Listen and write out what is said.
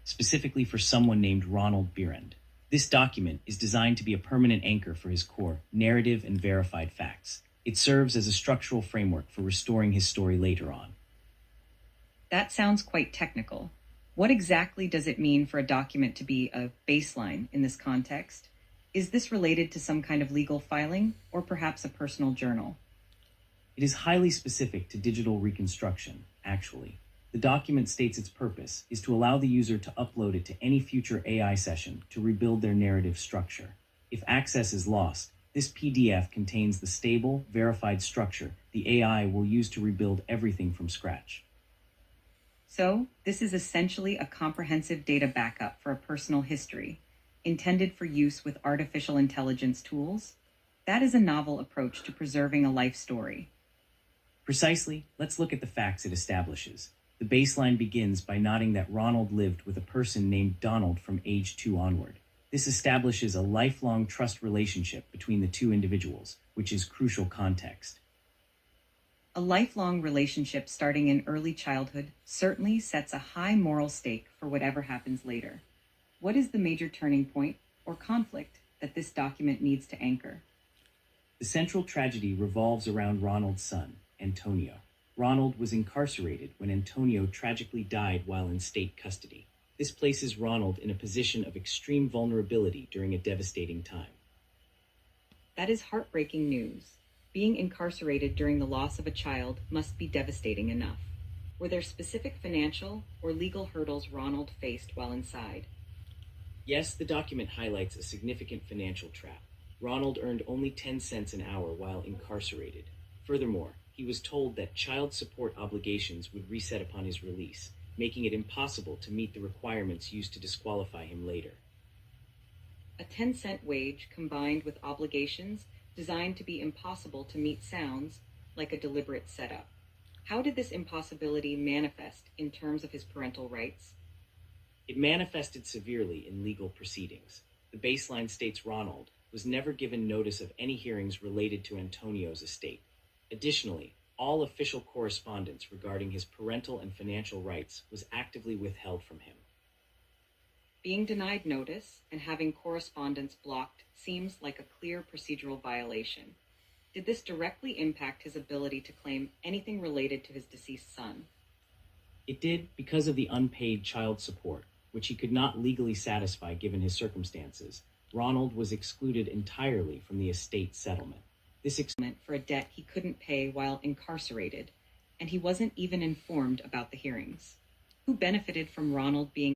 specifically for someone named Ronald Beerand. This document is designed to be a permanent anchor for his core, narrative and verified facts. It serves as a structural framework for restoring his story later on. That sounds quite technical. What exactly does it mean for a document to be a baseline in this context? Is this related to some kind of legal filing or perhaps a personal journal? It is highly specific to digital reconstruction, actually. The document states its purpose is to allow the user to upload it to any future AI session to rebuild their narrative structure. If access is lost, this PDF contains the stable, verified structure the AI will use to rebuild everything from scratch. So, this is essentially a comprehensive data backup for a personal history, intended for use with artificial intelligence tools. That is a novel approach to preserving a life story. Precisely, let's look at the facts it establishes. The baseline begins by noting that Ronald lived with a person named Donald from age 2 onward. This establishes a lifelong trust relationship between the two individuals, which is crucial context. A lifelong relationship starting in early childhood certainly sets a high moral stake for whatever happens later. What is the major turning point or conflict that this document needs to anchor? The central tragedy revolves around Ronald's son, Antonio. Ronald was incarcerated when Antonio tragically died while in state custody. This places Ronald in a position of extreme vulnerability during a devastating time. That is heartbreaking news. Being incarcerated during the loss of a child must be devastating enough. Were there specific financial or legal hurdles Ronald faced while inside? Yes, the document highlights a significant financial trap. Ronald earned only 10 cents an hour while incarcerated. Furthermore, he was told that child support obligations would reset upon his release, making it impossible to meet the requirements used to disqualify him later. A 10-cent wage combined with obligations designed to be impossible to meet sounds like a deliberate setup. How did this impossibility manifest in terms of his parental rights? It manifested severely in legal proceedings. The baseline states Ronald was never given notice of any hearings related to Antonio's estate. Additionally, all official correspondence regarding his parental and financial rights was actively withheld from him. Being denied notice and having correspondence blocked seems like a clear procedural violation. Did this directly impact his ability to claim anything related to his deceased son? It did because of the unpaid child support, which he could not legally satisfy given his circumstances. Ronald was excluded entirely from the estate settlement. This For a debt he couldn't pay while incarcerated, and he wasn't even informed about the hearings. Who benefited from Ronald being